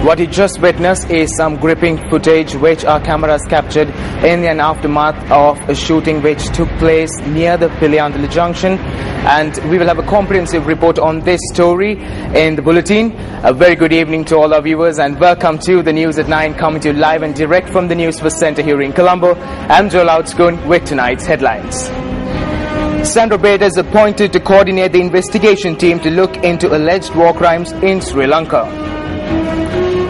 What you just witnessed is some gripping footage which our cameras captured in an aftermath of a shooting which took place near the Piliyandala junction, and we will have a comprehensive report on this story in the bulletin. A very good evening to all our viewers and welcome to the News at 9, coming to you live and direct from the Newsfirst Centre here in Colombo. I'm Joel Outscoon with tonight's headlines. Sandra Beda is appointed to coordinate the investigation team to look into alleged war crimes in Sri Lanka.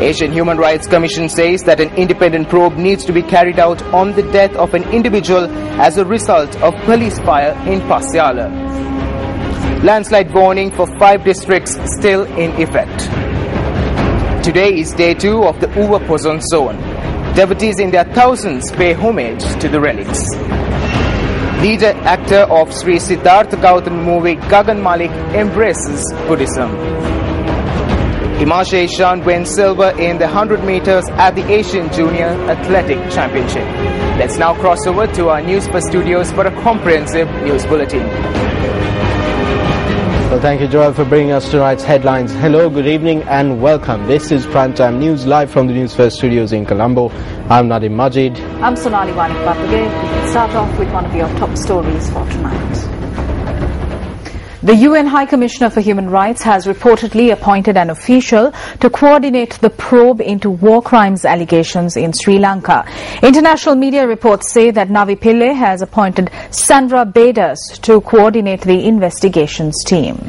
Asian Human Rights Commission says that an independent probe needs to be carried out on the death of an individual as a result of police fire in Pasiala. Landslide warning for 5 districts still in effect. Today is day 2 of the Uva Pozon zone. Devotees in their thousands pay homage to the relics. Lead actor of Sri Siddhartha Gautam movie Gagan Malik embraces Buddhism. Himanshu Eshan wins silver in the 100 meters at the Asian Junior Athletic Championship. Let's now cross over to our Newsfirst studios for a comprehensive news bulletin. Well, thank you, Joel, for bringing us tonight's headlines. Hello, good evening and welcome. This is Primetime News live from the Newsfirst studios in Colombo. I'm Nadim Majid. I'm Sonali Wanik-Papage. We can start off with one of your top stories for tonight. The UN High Commissioner for Human Rights has reportedly appointed an official to coordinate the probe into war crimes allegations in Sri Lanka. International media reports say that Navi Pillay has appointed Sandra Beda to coordinate the investigations team.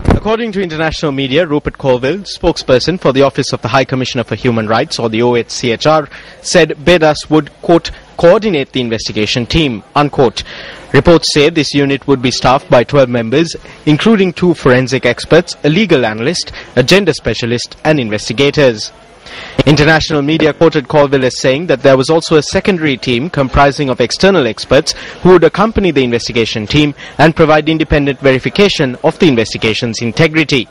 According to international media, Rupert Colville, spokesperson for the Office of the High Commissioner for Human Rights, or the OHCHR, said Bedas would, quote, coordinate the investigation team, unquote. Reports say this unit would be staffed by 12 members, including 2 forensic experts, a legal analyst, a gender specialist, and investigators. International media quoted Colville as saying that there was also a secondary team comprising of external experts who would accompany the investigation team and provide independent verification of the investigation's integrity.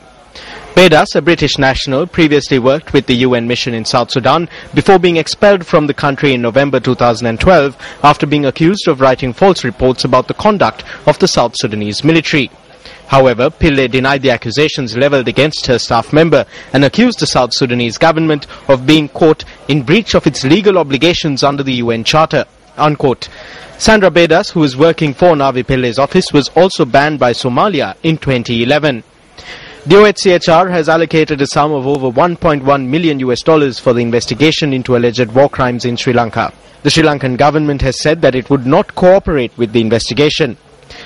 Bedas, a British national, previously worked with the UN mission in South Sudan before being expelled from the country in November 2012 after being accused of writing false reports about the conduct of the South Sudanese military. However, Pillay denied the accusations levelled against her staff member and accused the South Sudanese government of being, quote, in breach of its legal obligations under the UN Charter, unquote. Sandra Bedas, who is working for Navi Pillay's office, was also banned by Somalia in 2011. The OHCHR has allocated a sum of over $1.1 million for the investigation into alleged war crimes in Sri Lanka. The Sri Lankan government has said that it would not cooperate with the investigation.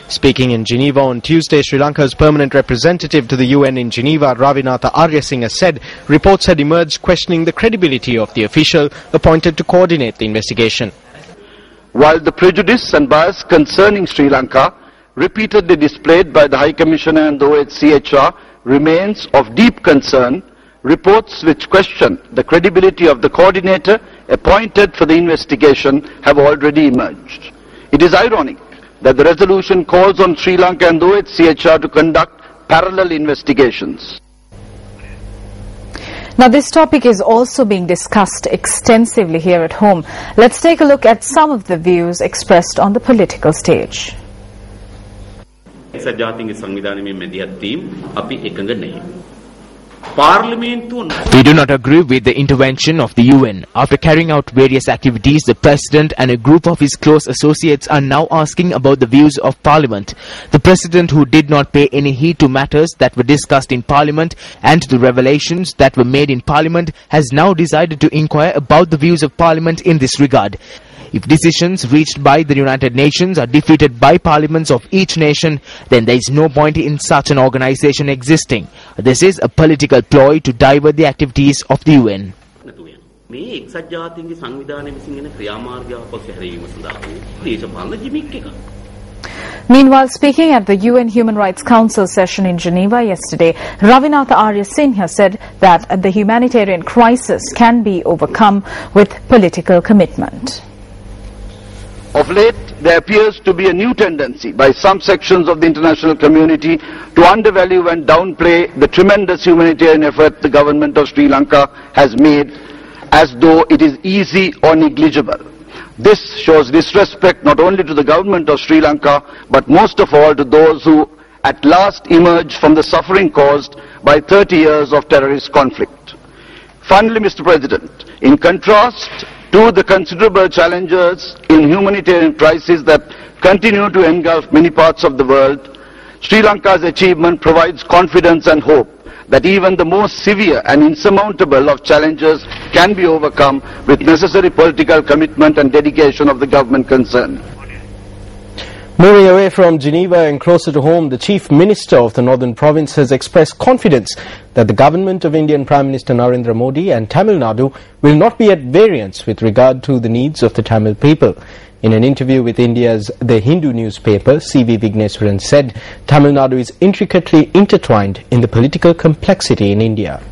Speaking in Geneva on Tuesday, Sri Lanka's permanent representative to the UN in Geneva, Ravinatha Aryasinghe, said reports had emerged questioning the credibility of the official appointed to coordinate the investigation. While the prejudice and bias concerning Sri Lanka, repeatedly displayed by the High Commissioner and the OHCHR, remains of deep concern, reports which question the credibility of the coordinator appointed for the investigation have already emerged. It is ironic that the resolution calls on Sri Lanka and the OHCHR to conduct parallel investigations. Now, this topic is also being discussed extensively here at home. Let's take a look at some of the views expressed on the political stage. We do not agree with the intervention of the UN. After carrying out various activities, the President and a group of his close associates are now asking about the views of Parliament. The President, who did not pay any heed to matters that were discussed in Parliament and to the revelations that were made in Parliament, has now decided to inquire about the views of Parliament in this regard. If decisions reached by the United Nations are defeated by parliaments of each nation, then there is no point in such an organization existing. This is a political ploy to divert the activities of the UN. Meanwhile, speaking at the UN Human Rights Council session in Geneva yesterday, Ravinatha Aryasinghe said that the humanitarian crisis can be overcome with political commitment. Of late, there appears to be a new tendency by some sections of the international community to undervalue and downplay the tremendous humanitarian effort the government of Sri Lanka has made, as though it is easy or negligible. This shows disrespect not only to the government of Sri Lanka, but most of all to those who at last emerge from the suffering caused by 30 years of terrorist conflict. Finally, Mr. President, in contrast to the considerable challenges in humanitarian crisis that continue to engulf many parts of the world, Sri Lanka's achievement provides confidence and hope that even the most severe and insurmountable of challenges can be overcome with necessary political commitment and dedication of the government concerned. Moving away from Geneva and closer to home, the Chief Minister of the Northern Province has expressed confidence that the government of Indian Prime Minister Narendra Modi and Tamil Nadu will not be at variance with regard to the needs of the Tamil people. In an interview with India's The Hindu newspaper, C.V. Vigneswaran said Tamil Nadu is intricately intertwined in the political complexity in India.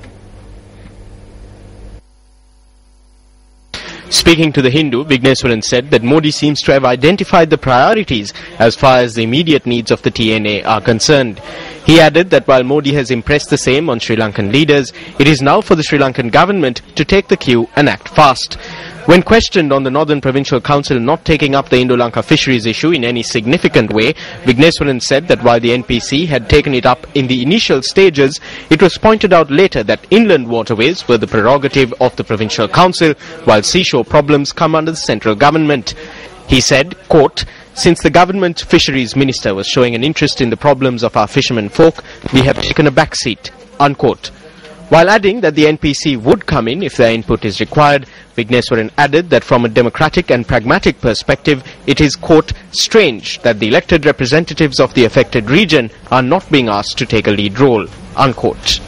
Speaking to The Hindu, Vigneswaran said that Modi seems to have identified the priorities as far as the immediate needs of the TNA are concerned. He added that while Modi has impressed the same on Sri Lankan leaders, it is now for the Sri Lankan government to take the cue and act fast. When questioned on the Northern Provincial Council not taking up the Indo-Lanka fisheries issue in any significant way, Vigneswaran said that while the NPC had taken it up in the initial stages, it was pointed out later that inland waterways were the prerogative of the Provincial Council, while seashore problems come under the central government. He said, quote, "Since the government fisheries minister was showing an interest in the problems of our fishermen folk, we have taken a back seat," unquote. While adding that the NPC would come in if their input is required, Vigneswaran added that from a democratic and pragmatic perspective, it is, quote, "strange that the elected representatives of the affected region are not being asked to take a lead role," unquote.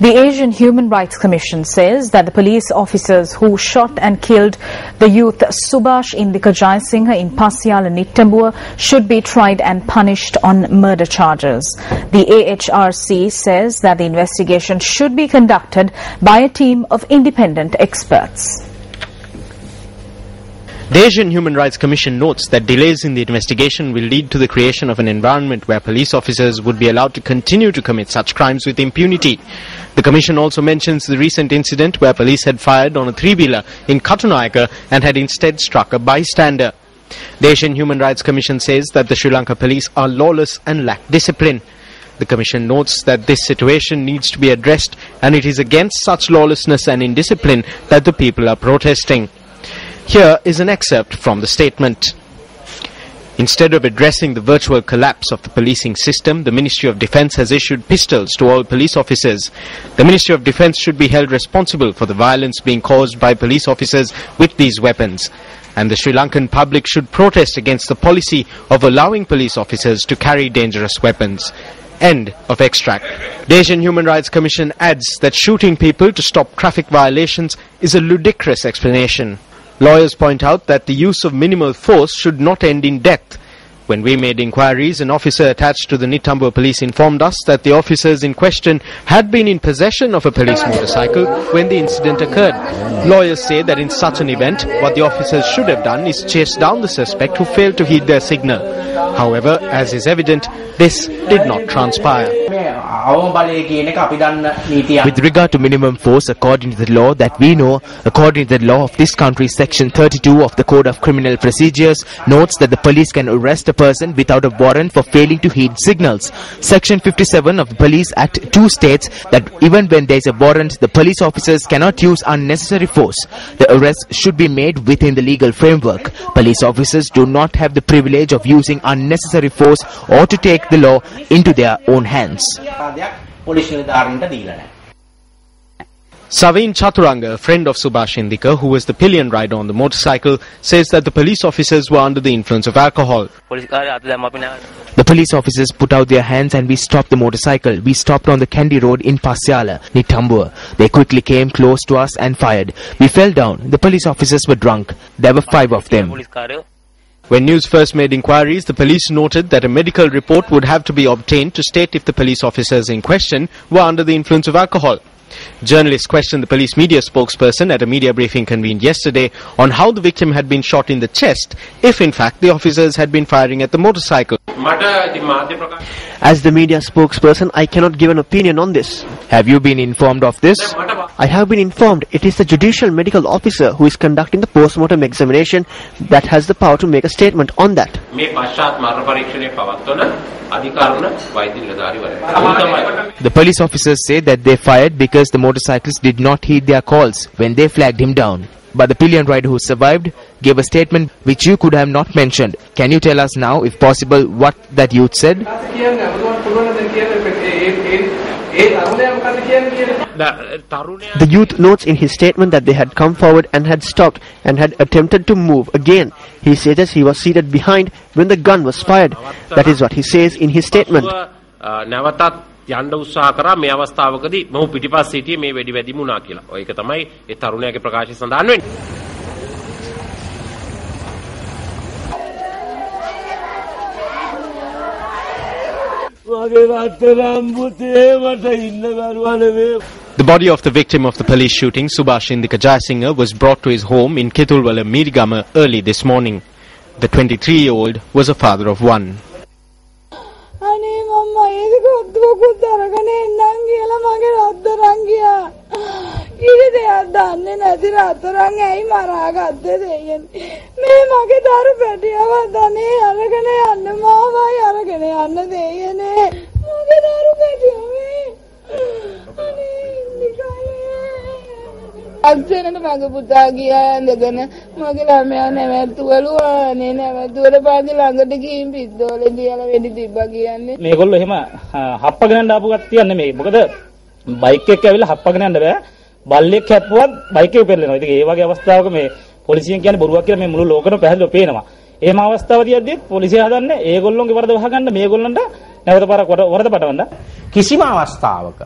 The Asian Human Rights Commission says that the police officers who shot and killed the youth Subhash Indika Jayasinghe in Pasiala Nittambua should be tried and punished on murder charges. The AHRC says that the investigation should be conducted by a team of independent experts. The Asian Human Rights Commission notes that delays in the investigation will lead to the creation of an environment where police officers would be allowed to continue to commit such crimes with impunity. The Commission also mentions the recent incident where police had fired on a three-wheeler in Katunayaka and had instead struck a bystander. The Asian Human Rights Commission says that the Sri Lanka police are lawless and lack discipline. The Commission notes that this situation needs to be addressed, and it is against such lawlessness and indiscipline that the people are protesting. Here is an excerpt from the statement. Instead of addressing the virtual collapse of the policing system, the Ministry of Defence has issued pistols to all police officers. The Ministry of Defence should be held responsible for the violence being caused by police officers with these weapons. And the Sri Lankan public should protest against the policy of allowing police officers to carry dangerous weapons. End of extract. The Asian Human Rights Commission adds that shooting people to stop traffic violations is a ludicrous explanation. Lawyers point out that the use of minimal force should not end in death. When we made inquiries, an officer attached to the Nittambua police informed us that the officers in question had been in possession of a police motorcycle when the incident occurred. Lawyers say that in such an event, what the officers should have done is chase down the suspect who failed to heed their signal. However, as is evident, this did not transpire. With regard to minimum force, according to the law that we know, according to the law of this country, Section 32 of the Code of Criminal Procedures notes that the police can arrest a person without a warrant for failing to heed signals. Section 57 of the Police Act 2 states that even when there is a warrant, the police officers cannot use unnecessary force. The arrest should be made within the legal framework. Police officers do not have the privilege of using unnecessary force or to take the law into their own hands. Saveen Chaturanga, a friend of Subhash Indika, who was the pillion rider on the motorcycle, says that the police officers were under the influence of alcohol. The police officers put out their hands and we stopped the motorcycle. We stopped on the Kandy Road in Pasiala, Nittambua. They quickly came close to us and fired. We fell down. The police officers were drunk. There were 5 of them. When News first made inquiries, the police noted that a medical report would have to be obtained to state if the police officers in question were under the influence of alcohol. Journalists questioned the police media spokesperson at a media briefing convened yesterday on how the victim had been shot in the chest, if in fact the officers had been firing at the motorcycle. As the media spokesperson, I cannot give an opinion on this. Have you been informed of this? I have been informed. It is the judicial medical officer who is conducting the post-mortem examination that has the power to make a statement on that. The police officers say that they fired because the motorcyclist did not heed their calls when they flagged him down. But the pillion rider who survived gave a statement which you could have not mentioned. Can you tell us now, if possible, what that youth said? The youth notes in his statement that they had come forward and had stopped and had attempted to move again. He says he was seated behind when the gun was fired. That is what he says in his statement. යන්න උත්සාහ කරා මේ අවස්ථාවකදී මොහු පිටිපස්ස සිටියේ මේ වෙඩි වැදීම වුණා කියලා. ඔය එක තමයි ඒ තරුණයාගේ ප්‍රකාශය සඳහන් වෙන්නේ. The body of the victim of the police shooting, Subhash Indika Jayasinghe, was brought to his home in Kitulwala, Mirigama early this morning. The 23-year-old was a father of one. මේගොල්ලෝ එහෙම හප්පගෙන යන්න ආපු කට්ටියක් නෙමෙයි. මොකද බයික් එකක් ඇවිල්ලා හප්පගෙන යන්න බෑ. බල්ලෙක් හැප්පුවත් බයික් එක පෙරලෙනවා. ඉතින් ඒ වගේ අවස්ථාවක මේ පොලිසියෙන් කියන්නේ බොරුවක් කියලා මේ මුළු ලෝකෙම පැහැදිලිව පේනවා. එහෙම අවස්ථාවකදී පොලිසිය හදන්නේ ඒගොල්ලෝගේ වරද වහගන්න මේගොල්ලන්ට නැවත පාරක් වරද පටවන්න. කිසිම අවස්ථාවක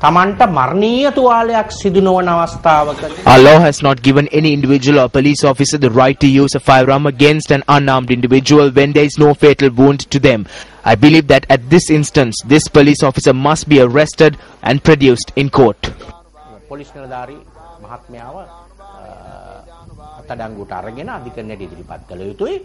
තමන්ට මරණීය තුවාලයක් සිදු නොවන අවස්ථාවක Our law has not given any individual or police officer the right to use a firearm against an unarmed individual when there is no fatal wound to them. I believe that at this instance, this police officer must be arrested and produced in court. Police නිලධාරී මහත්මයාව අත්අඩංගුවට අරගෙන අධිකරණයට ඉදිරිපත් කළ යුතුයි.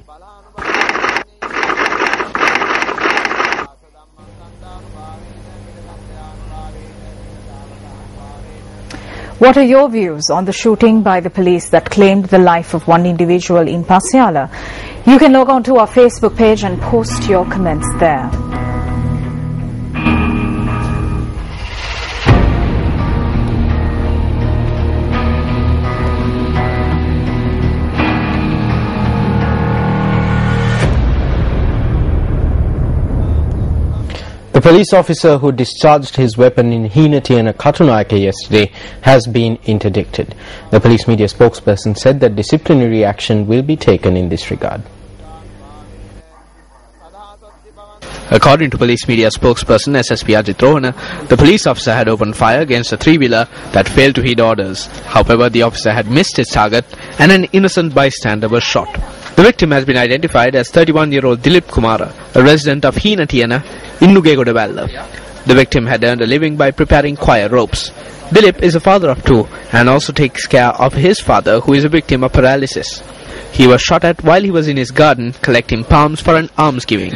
What are your views on the shooting by the police that claimed the life of one individual in Pasiala? You can log on to our Facebook page and post your comments there. The police officer who discharged his weapon in Heenatiana Katunayake yesterday has been interdicted. The police media spokesperson said that disciplinary action will be taken in this regard. According to police media spokesperson SSP Ajit Rohana, the police officer had opened fire against a three-wheeler that failed to heed orders. However, the officer had missed his target and an innocent bystander was shot. The victim has been identified as 31-year-old Dilip Kumara, a resident of Heenatiana in Nugegodawalla. The victim had earned a living by preparing choir ropes. Dilip is a father of two and also takes care of his father, who is a victim of paralysis. He was shot at while he was in his garden collecting palms for an almsgiving.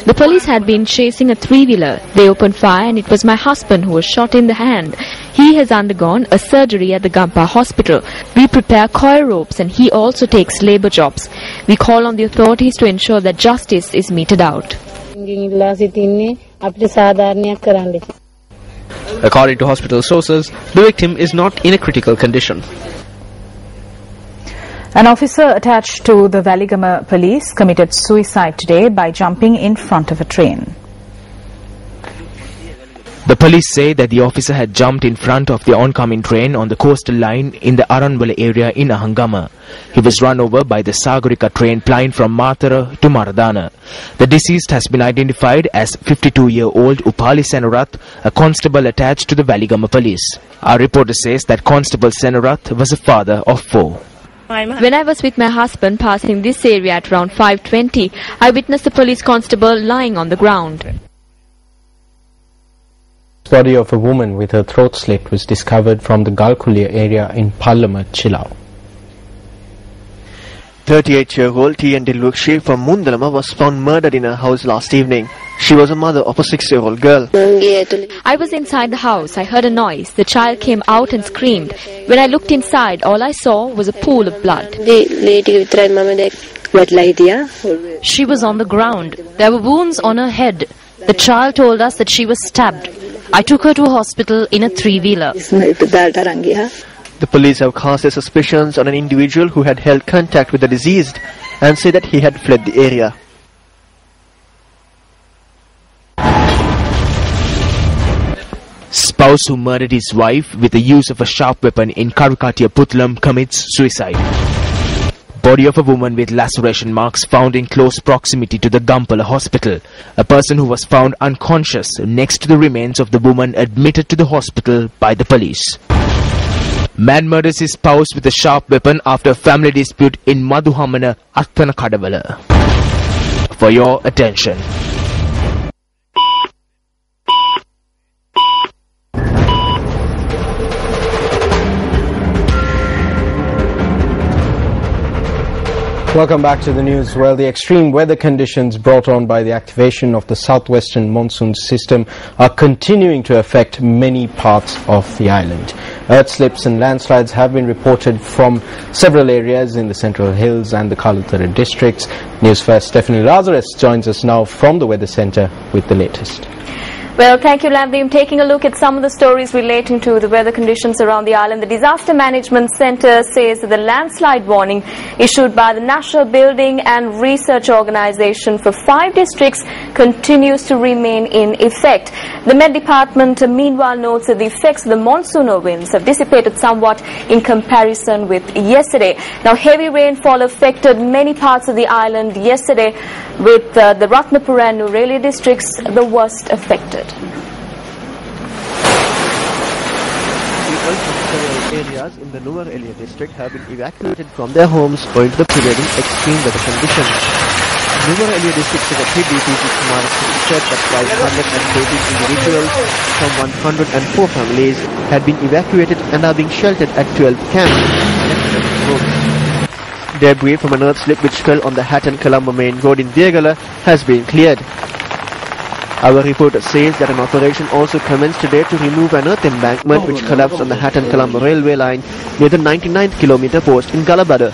The police had been chasing a three-wheeler. They opened fire and it was my husband who was shot in the hand. He has undergone a surgery at the Gampa hospital. We prepare coir ropes and he also takes labour jobs. We call on the authorities to ensure that justice is meted out. According to hospital sources, the victim is not in a critical condition. An officer attached to the Valigama police committed suicide today by jumping in front of a train. The police say that the officer had jumped in front of the oncoming train on the coastal line in the Aranwala area in Ahangama. He was run over by the Sagurika train plying from Matara to Maradana. The deceased has been identified as 52-year-old Upali Senarath, a constable attached to the Valigama police. Our reporter says that Constable Senarath was a father of four. When I was with my husband passing this area at around 5:20, I witnessed the police constable lying on the ground. The body of a woman with her throat slit was discovered from the Galkulia area in Pallama, Chilau. 38-year-old T.N. Dilukshi from Mundalama was found murdered in her house last evening. She was a mother of a 6-year-old girl. I was inside the house. I heard a noise. The child came out and screamed. When I looked inside, all I saw was a pool of blood. She was on the ground. There were wounds on her head. The child told us that she was stabbed. I took her to a hospital in a 3-wheeler. The police have cast their suspicions on an individual who had held contact with the deceased and say that he had fled the area. Spouse who murdered his wife with the use of a sharp weapon in Karukatiya Putlam commits suicide. Body of a woman with laceration marks found in close proximity to the Gampala hospital. A person who was found unconscious next to the remains of the woman admitted to the hospital by the police. Man murders his spouse with a sharp weapon after a family dispute in Maduhamana, Attana Kadavala. For your attention. Welcome back to the news. Well, the extreme weather conditions brought on by the activation of the southwestern monsoon system are continuing to affect many parts of the island. Earth slips and landslides have been reported from several areas in the Central Hills and the Kalutara districts. Newsfirst Stephanie Lazarus joins us now from the Weather Centre with the latest. Well, thank you, Lambeam. Taking a look at some of the stories relating to the weather conditions around the island, the Disaster Management Centre says that the landslide warning issued by the National Building and Research Organisation for 5 districts continues to remain in effect. The Met Department, meanwhile, notes that the effects of the monsoonal winds have dissipated somewhat in comparison with yesterday. Now, heavy rainfall affected many parts of the island yesterday, with the Ratnapura and Nuwara districts the worst affected. People from several areas in the Nuwara district have been evacuated from their homes owing to the prevailing extreme weather conditions. Nuwara District Secretary DPG Kumar said that 518 individuals from 104 families had been evacuated and are being sheltered at 12 camps. Debris from an earth slip which fell on the Hatton-Colombo main road in Diagala has been cleared. Our reporter says that an operation also commenced today to remove an earth embankment which collapsed on the Hatton-Colombo railway line near the 99th kilometre post in Galabada.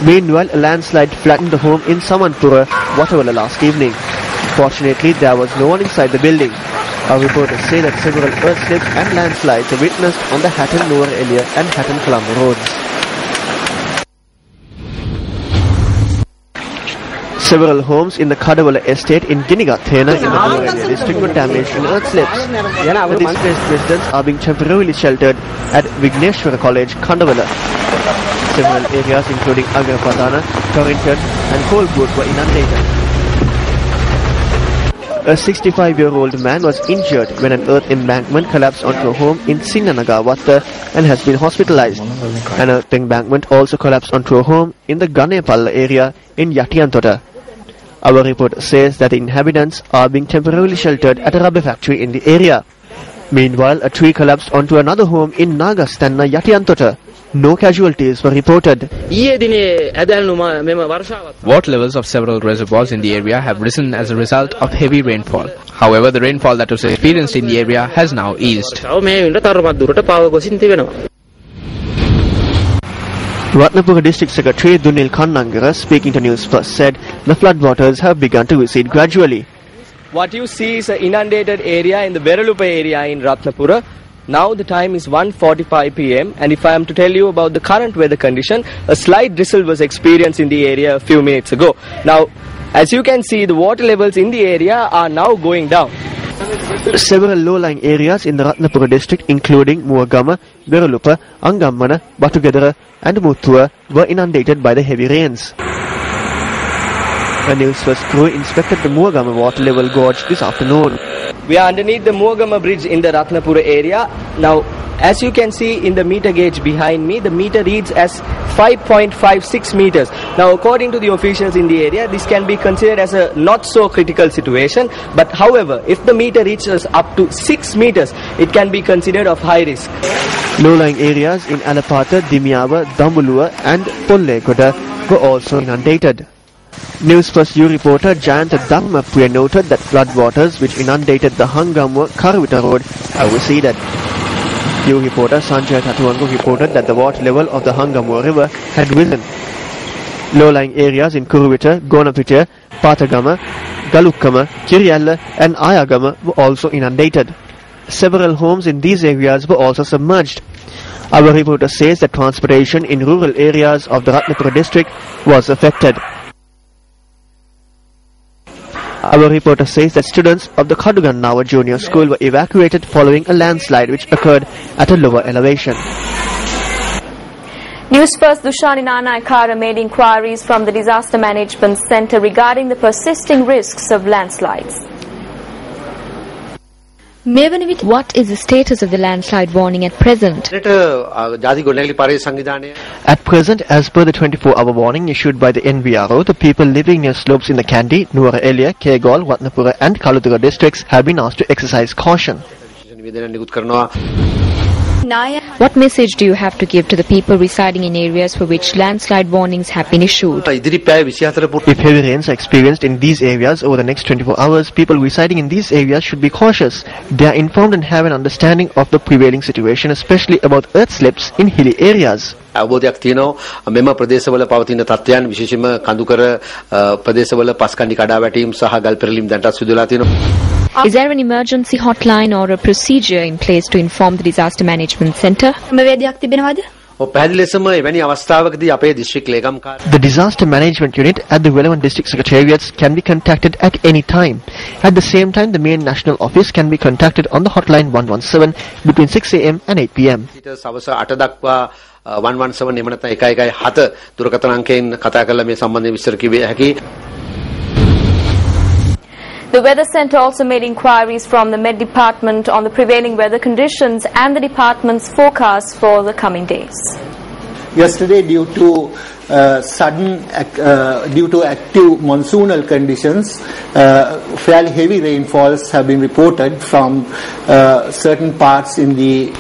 Meanwhile, a landslide flattened the home in Samanpura, Watawala last evening. Fortunately, there was no one inside the building. Our reporters say that several earth slips and landslides are witnessed on the Hatton-Nuwara and Hatton-Colombo roads. Several homes in the Kadavala estate in Ginigathena in the Nuwara district were damaged in earth slips. The displaced residents are being temporarily sheltered at Vigneshwara College, Kandavala. Several areas including Agarapadana, Torrington and Colebrook were inundated. A 65-year-old man was injured when an earth embankment collapsed onto a home in Sinnanagawatha and has been hospitalized. An earth embankment also collapsed onto a home in the Ganepalla area in Yatiyantota. Our report says that the inhabitants are being temporarily sheltered at a rubber factory in the area. Meanwhile, a tree collapsed onto another home in Nagastanna, Yatiyantota. No casualties were reported. Water levels of several reservoirs in the area have risen as a result of heavy rainfall. However, the rainfall that was experienced in the area has now eased. Ratnapura District Secretary Dunil Kannangara, speaking to Newsfirst, said the floodwaters have begun to recede gradually. What you see is an inundated area in the Veralupa area in Ratnapura. Now the time is 1:45 p.m. and if I am to tell you about the current weather condition, a slight drizzle was experienced in the area a few minutes ago. Now, as you can see, the water levels in the area are now going down. Several low-lying areas in the Ratnapura district, including Muagama, Veralupa, Angammana, Batugedera and Muttua, were inundated by the heavy rains. A Newsfirst crew inspected the Muagama water level gorge this afternoon. We are underneath the Muagama bridge in the Ratnapura area. Now, as you can see in the meter gauge behind me, the meter reads as 5.56 meters. Now, according to the officials in the area, this can be considered as a not so critical situation. But however, if the meter reaches up to 6 meters, it can be considered of high risk. Low-lying areas in Alapata, Dimiyawa, Dambulua and Pollekoda were also inundated. Newsfirst U reporter Jayant Dhammapriya noted that floodwaters which inundated the Hangamur-Karavita road have receded. U reporter Sanjay Thatuangu reported that the water level of the Hangamur river had risen. Low-lying areas in Kuruvita, Gonapitiya, Pathagama, Galukkama, Kiriyalla and Ayagama were also inundated. Several homes in these areas were also submerged. Our reporter says that transportation in rural areas of the Ratnapura district was affected. Our reporter says that students of the Kadugannawa Junior School were evacuated following a landslide which occurred at a lower elevation. Newsfirst Dushani Nanaikara made inquiries from the Disaster Management Centre regarding the persisting risks of landslides. What is the status of the landslide warning at present? At present, as per the 24-hour warning issued by the NVRO, the people living near slopes in the Kandy, Nuwara Eliya, Kegol, Ratnapura and Kalutara districts have been asked to exercise caution. What message do you have to give to the people residing in areas for which landslide warnings have been issued? If heavy rains are experienced in these areas over the next 24 hours, people residing in these areas should be cautious. They are informed and have an understanding of the prevailing situation, especially about earth slips in hilly areas. අවබෝධයක් තියෙනවා මෙම ප්‍රදේශවල පවතින තත්ත්වයන් විශේෂයෙන්ම කඳුකර ප්‍රදේශවල පස්කණ්ඩි කඩා වැටීම් සහ ගල් පෙරලීම් දැන්ටත් සිදු වෙලා තියෙනවා. Is there an emergency hotline or a procedure in place to inform the Disaster Management Centre? The Disaster Management Unit at the relevant district secretariats can be contacted at any time. At the same time, the main national office can be contacted on the hotline 117 between 6 a.m. and 8 p.m. 117 එහෙම නැත්නම් 117 දුරකථන අංකයෙන් කතා කරලා මේ සම්බන්ධයෙන් විස්තර කිව්වේ හැකි. The Weather Centre also made inquiries from the Met Department on the prevailing weather conditions and the department's forecast for the coming days. Yesterday, due to active monsoonal conditions, fairly heavy rainfalls have been reported from certain parts in the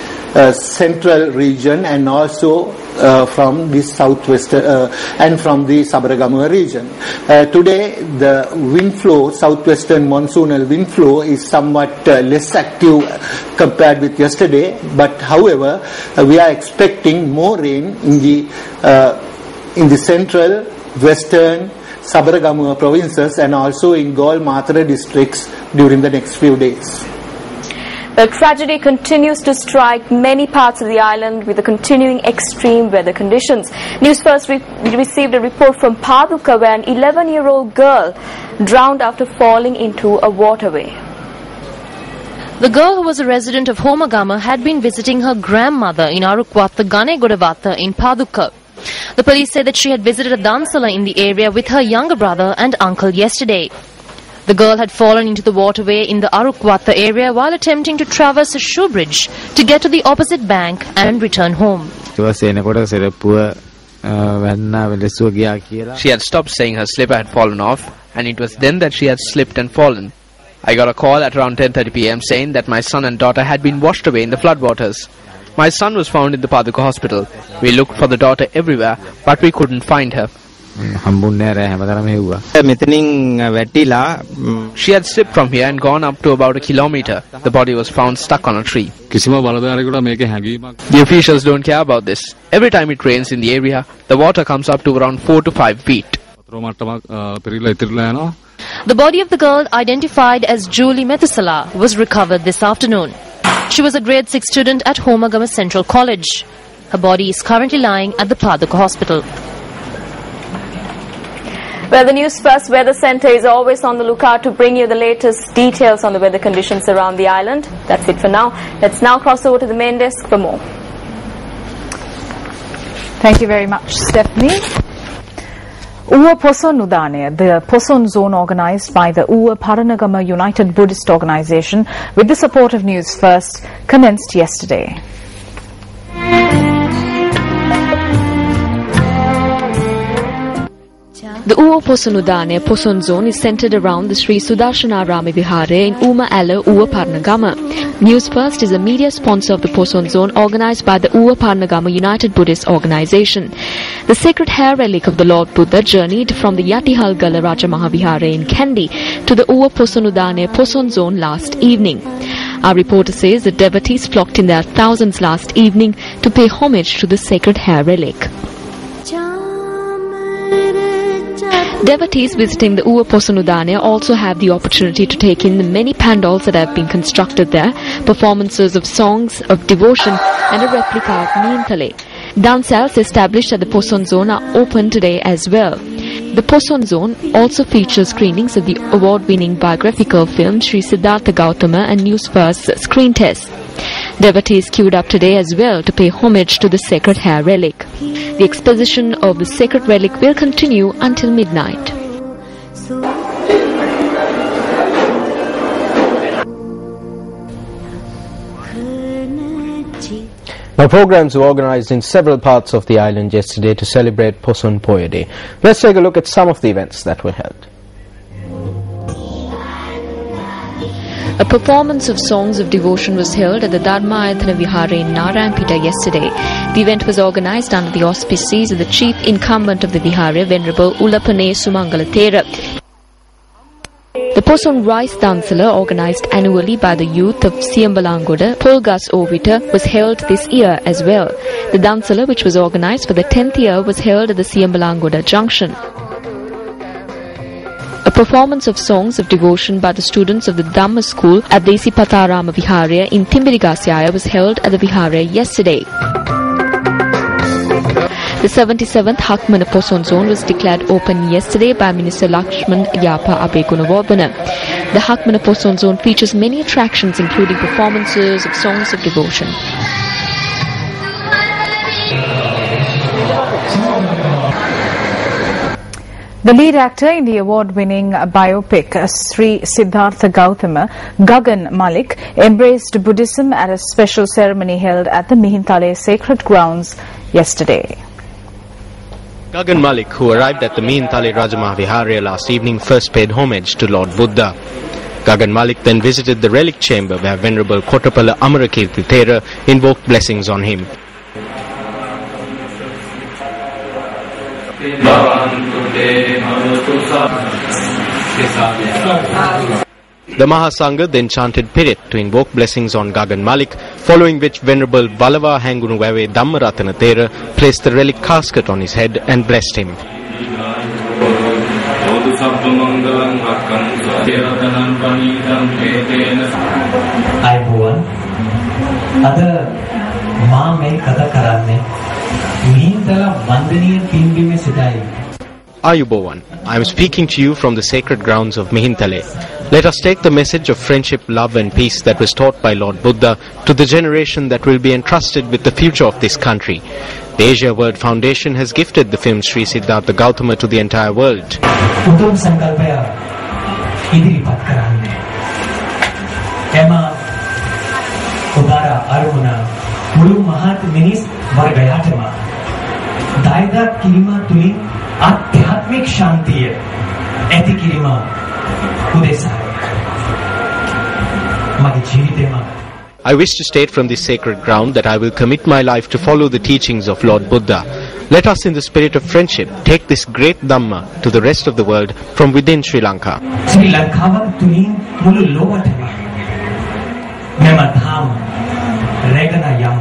central region and also from the southwestern and from the Sabaragamuwa region. Today, the wind flow, southwestern monsoonal wind flow, is somewhat less active compared with yesterday. But however, we are expecting more rain in the central, western, Sabaragamuwa provinces and also in Gaul Mathura districts during the next few days. The tragedy continues to strike many parts of the island with the continuing extreme weather conditions. Newsfirst received a report from Paduka where an 11-year-old girl drowned after falling into a waterway. The girl, who was a resident of Homagama, had been visiting her grandmother in Arukwatha Ganegodavata in Paduka. The police said that she had visited a dansala in the area with her younger brother and uncle yesterday. The girl had fallen into the waterway in the Arukwatha area while attempting to traverse a shoe bridge to get to the opposite bank and return home. She had stopped saying her slipper had fallen off, and it was then that she had slipped and fallen. I got a call at around 10:30 p.m. saying that my son and daughter had been washed away in the floodwaters. My son was found in the Paduka hospital. We looked for the daughter everywhere, but we couldn't find her. She had slipped from here and gone up to about a kilometer. The body was found stuck on a tree. The officials don't care about this. Every time it rains in the area, the water comes up to around 4 to 5 feet. The body of the girl, identified as Julie Methisala, was recovered this afternoon. She was a grade 6 student at Homagama Central College. Her body is currently lying at the Paduka hospital. Well, the Newsfirst Weather Centre is always on the lookout to bring you the latest details on the weather conditions around the island. That's it for now. Let's now cross over to the main desk for more. Thank you very much, Stephanie. Uwa Poson Udane, the Poson zone organised by the Uwa Paranagama United Buddhist Organisation with the support of Newsfirst, commenced yesterday. The Uva Posanudane Poson zone is centered around the Sri Sudarshanarama Vihare in Uma Alla Uva Parnagama. Newsfirst is a media sponsor of the Poson zone organized by the Uva Parnagama United Buddhist Organization. The sacred hair relic of the Lord Buddha journeyed from the Yatihalgala Rajamaha Vihare in Kandy to the Uva Posanudane Poson zone last evening. Our reporter says that devotees flocked in their thousands last evening to pay homage to the sacred hair relic. Devotees visiting the Uva Posanudane also have the opportunity to take in the many pandals that have been constructed there, performances of songs of devotion and a replica of Meentale. Dance cells established at the Poson zone are open today as well. The Poson zone also features screenings of the award-winning biographical film Sri Siddhartha Gautama and Newsfirst's screen test. Devotees queued up today as well to pay homage to the sacred hair relic. The exposition of the sacred relic will continue until midnight. Now, programs were organized in several parts of the island yesterday to celebrate Poson Poya Day. Let's take a look at some of the events that were held. A performance of songs of devotion was held at the Dharmayatana Vihara in Narayanpeta yesterday. The event was organized under the auspices of the chief incumbent of the Vihara, Venerable Ulapane Sumangala Thera. The Poson Rice Dansala, organized annually by the youth of Siambalangoda, Polgas Ovita, was held this year as well. The Dansala, which was organized for the 10th year, was held at the Siambalangoda Junction. A performance of songs of devotion by the students of the Dhamma school at the Isipatarama Vihara in Timbirigasyaya was held at the Vihara yesterday. The 77th Hakmana Poson zone was declared open yesterday by Minister Lakshman Yapa Abegunawardana. The Hakmana Poson zone features many attractions including performances of songs of devotion. The lead actor in the award-winning biopic Sri Siddhartha Gautama, Gagan Malik, embraced Buddhism at a special ceremony held at the Mihintale Sacred Grounds yesterday. Gagan Malik, who arrived at the Meentale Rajamaha Vihara last evening, first paid homage to Lord Buddha. Gagan Malik then visited the relic chamber where Venerable Kotapala Amarakirti Thera invoked blessings on him. The Mahasangha then chanted Pirit to invoke blessings on Gagan Malik, following which Venerable Balava Hangunuwave Dhammaratana Thera placed the relic casket on his head and blessed him. Ayubowan, I am speaking to you from the sacred grounds of Mihintale. Let us take the message of friendship, love and peace that was taught by Lord Buddha to the generation that will be entrusted with the future of this country. The Asia World Foundation has gifted the film Sri Siddhartha Gautama to the entire world. आध्यात्मिक शांति है ऐति किरीमा उदेसाय मगे जीविते मा I wish to state from this sacred ground that I will commit my life to follow the teachings of Lord Buddha. Let us in the spirit of friendship take this great Dhamma to the rest of the world from within Sri Lanka. Sri Lanka tulin mulu lowatema mema dham regana yam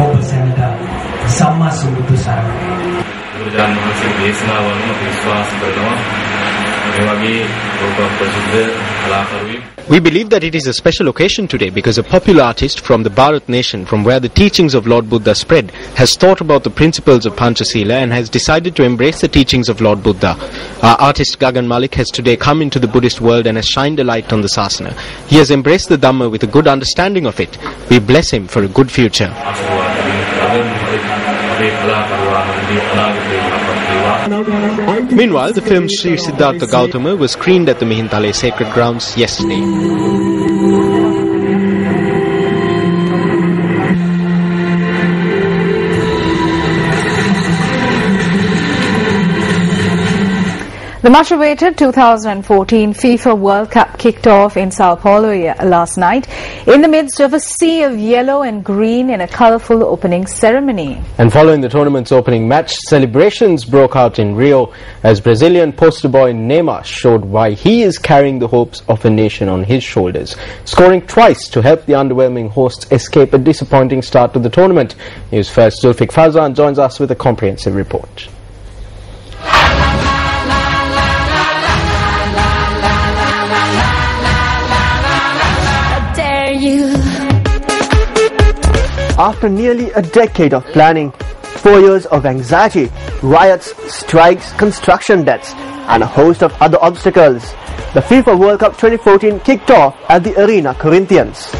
obasamda samma sumbuddhu sarana We believe that it is a special occasion today because a popular artist from the Bharat nation, from where the teachings of Lord Buddha spread, has thought about the principles of Panchasila and has decided to embrace the teachings of Lord Buddha. Our artist Gagan Malik has today come into the Buddhist world and has shined a light on the Sasana. He has embraced the Dhamma with a good understanding of it. We bless him for a good future. Meanwhile, the film Sri Siddhartha Gautama was screened at the Mihintale Sacred Grounds yesterday. The much-awaited 2014 FIFA World Cup kicked off in Sao Paulo last night in the midst of a sea of yellow and green in a colourful opening ceremony. And following the tournament's opening match, celebrations broke out in Rio as Brazilian poster boy Neymar showed why he is carrying the hopes of a nation on his shoulders, scoring twice to help the underwhelming hosts escape a disappointing start to the tournament. Newsfirst Zulfiq Fazan joins us with a comprehensive report. After nearly a decade of planning, 4 years of anxiety, riots, strikes, construction deaths, and a host of other obstacles, the FIFA World Cup 2014 kicked off at the Arena Corinthians.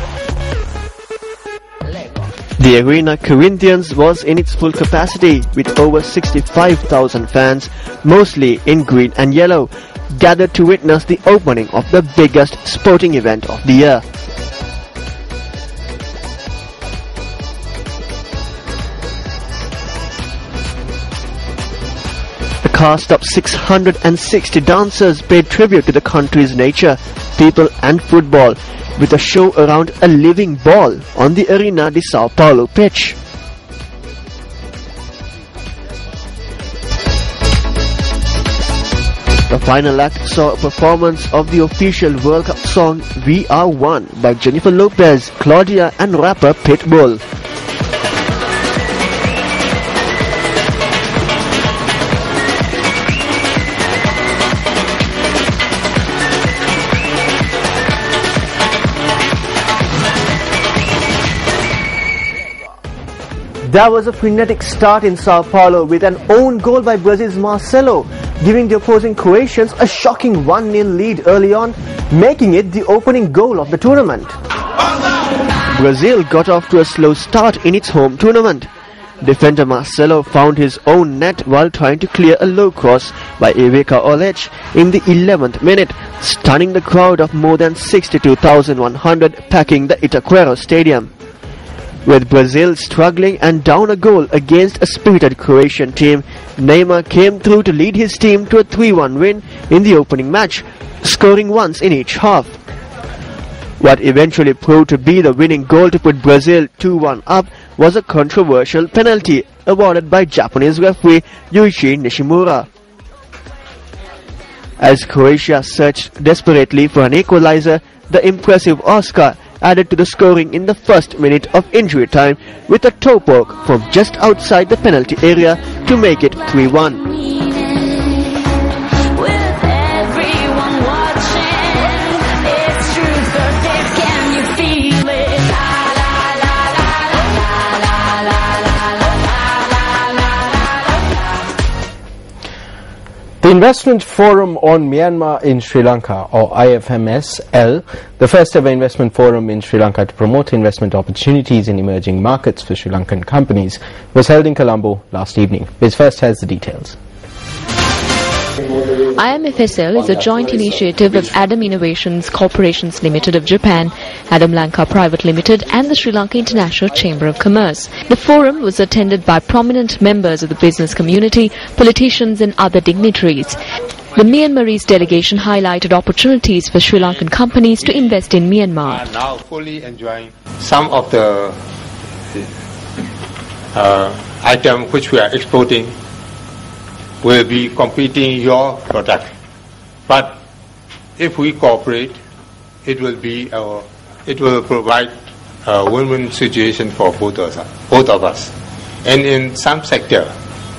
The Arena Corinthians was in its full capacity with over 65,000 fans, mostly in green and yellow, gathered to witness the opening of the biggest sporting event of the year. A cast of 660 dancers paid tribute to the country's nature, people and football, with a show around a living ball on the Arena de Sao Paulo pitch. The final act saw a performance of the official World Cup song We Are One by Jennifer Lopez, Claudia and rapper Pitbull. There was a frenetic start in Sao Paulo with an own goal by Brazil's Marcelo, giving the opposing Croatians a shocking 1-0 lead early on, making it the opening goal of the tournament. Brazil got off to a slow start in its home tournament. Defender Marcelo found his own net while trying to clear a low cross by Ivica Olic in the 11th minute, stunning the crowd of more than 62,100 packing the Itaquera Stadium. With Brazil struggling and down a goal against a spirited Croatian team, Neymar came through to lead his team to a 3-1 win in the opening match, scoring once in each half. What eventually proved to be the winning goal to put Brazil 2-1 up was a controversial penalty awarded by Japanese referee Yuichi Nishimura. As Croatia searched desperately for an equalizer, the impressive Oscar added to the scoring in the first minute of injury time with a toe poke from just outside the penalty area to make it 3-1. The Investment Forum on Myanmar in Sri Lanka, or IFMSL, the first ever investment forum in Sri Lanka to promote investment opportunities in emerging markets for Sri Lankan companies, was held in Colombo last evening. Newsfirst has the details. IMFSL is a joint initiative of Adam Innovations Corporations Limited of Japan, Adam Lanka Private Limited and the Sri Lanka International Chamber of Commerce. The forum was attended by prominent members of the business community, politicians and other dignitaries. The Myanmarese delegation highlighted opportunities for Sri Lankan companies to invest in Myanmar. We are now fully enjoying some of the items which we are exporting will be competing your product. But if we cooperate, it will provide a win-win situation for both of us. And in some sector,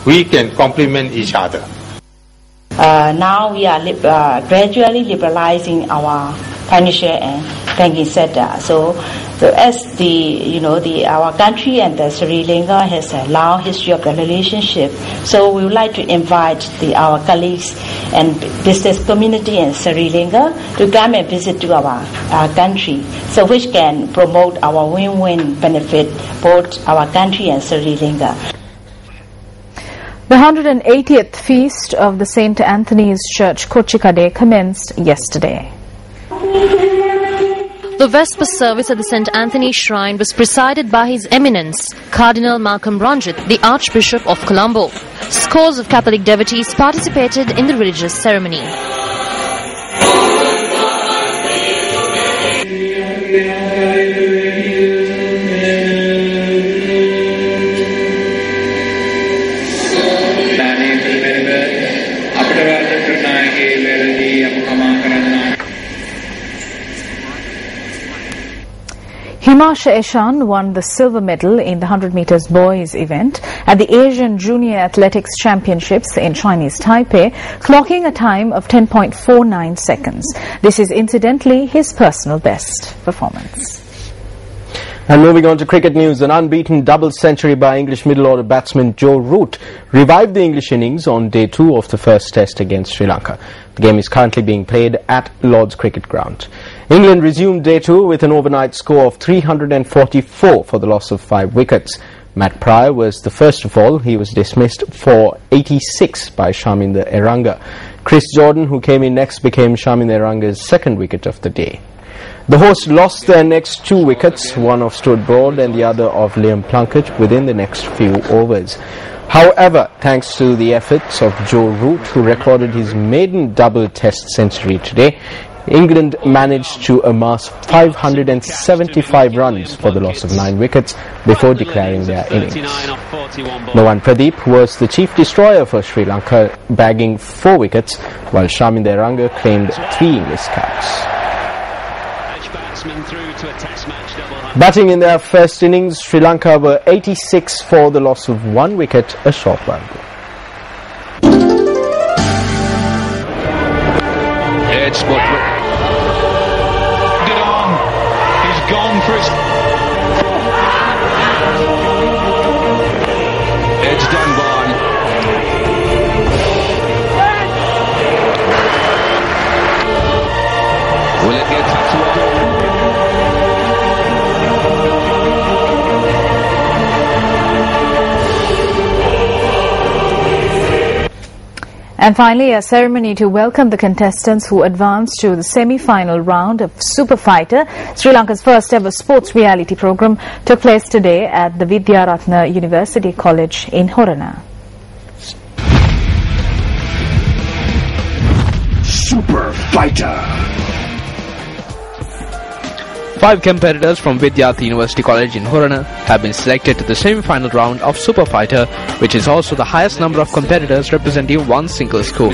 we can complement each other. Now we are gradually liberalizing our financial and banking sector. So as our country and the Sri Lanka has a long history of the relationship, so we would like to invite our colleagues and business community in Sri Lanka to come and visit to our country, so which can promote our win-win benefit both our country and Sri Lanka. The 180th feast of the St. Anthony's Church Kochikade commenced yesterday. The Vesper service at the St. Anthony Shrine was presided by His Eminence, Cardinal Malcolm Ranjit, the Archbishop of Colombo. Scores of Catholic devotees participated in the religious ceremony. Himasha Eshan won the silver medal in the 100 meters boys event at the Asian Junior Athletics Championships in Chinese Taipei, clocking a time of 10.49 seconds. This is incidentally his personal best performance. And moving on to cricket news, an unbeaten double century by English middle order batsman Joe Root revived the English innings on day 2 of the first test against Sri Lanka. The game is currently being played at Lord's Cricket Ground. England resumed day 2 with an overnight score of 344 for the loss of 5 wickets. Matt Pryor was the first of all. He was dismissed for 86 by Sharminder Eranga. Chris Jordan, who came in next, became Sharminder Eranga's second wicket of the day. The hosts lost their next 2 wickets, one of Stuart Broad and the other of Liam Plunkett, within the next few overs. However, thanks to the efforts of Joe Root, who recorded his maiden double test century today, England managed to amass 575 runs for the loss of 9 wickets before declaring their innings. Nawan Pradeep was the chief destroyer for Sri Lanka, bagging 4 wickets, while Sharminder Eranga claimed 3 English caps. Batting in their first innings, Sri Lanka were 86 for the loss of 1 wicket, a short one. It's good on. He's gone for his. It's Dunbar. Will it get touched? And finally, a ceremony to welcome the contestants who advanced to the semi-final round of Super Fighter, Sri Lanka's first ever sports reality program, took place today at the Vidyaratna University College in Horana. Super Fighter. 5 competitors from Vidyaratna University College in Horana have been selected to the semi-final round of Super Fighter, which is also the highest number of competitors representing one single school.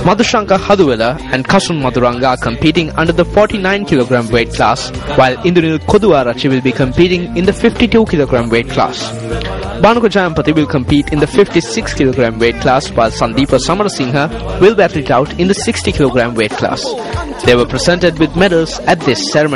Madhushanka Haduvela and Kasun Madhuranga are competing under the 49 kg weight class, while Indranil Koduarachi will be competing in the 52 kg weight class. Banuka Jayampati will compete in the 56 kg weight class, while Sandeepa Samarasinghe will battle it out in the 60 kg weight class. They were presented with medals at this ceremony.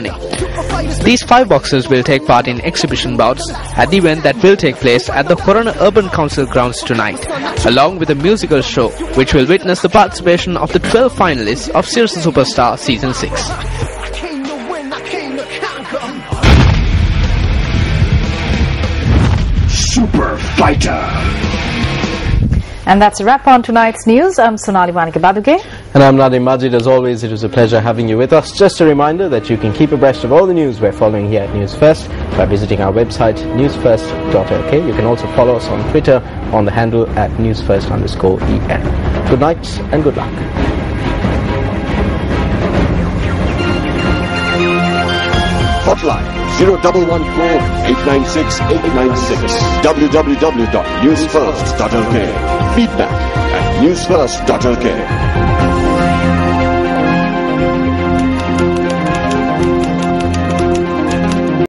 These 5 boxers will take part in exhibition bouts at the event that will take place at the Horana Urban Council grounds tonight, along with a musical show which will witness the participation of the 12 finalists of Sirsa Superstar Season 6. Super Fighter. And that's a wrap on tonight's news. I'm Sonali Vanike-Baduge. And I'm Nadim Majid. As always, it was a pleasure having you with us. Just a reminder that you can keep abreast of all the news we're following here at News First by visiting our website, newsfirst.lk. You can also follow us on Twitter on the handle at newsfirst_en. Good night and good luck. Hotline 0114-896-896. www.newsfirst.lk. Feedback at newsfirst.lk.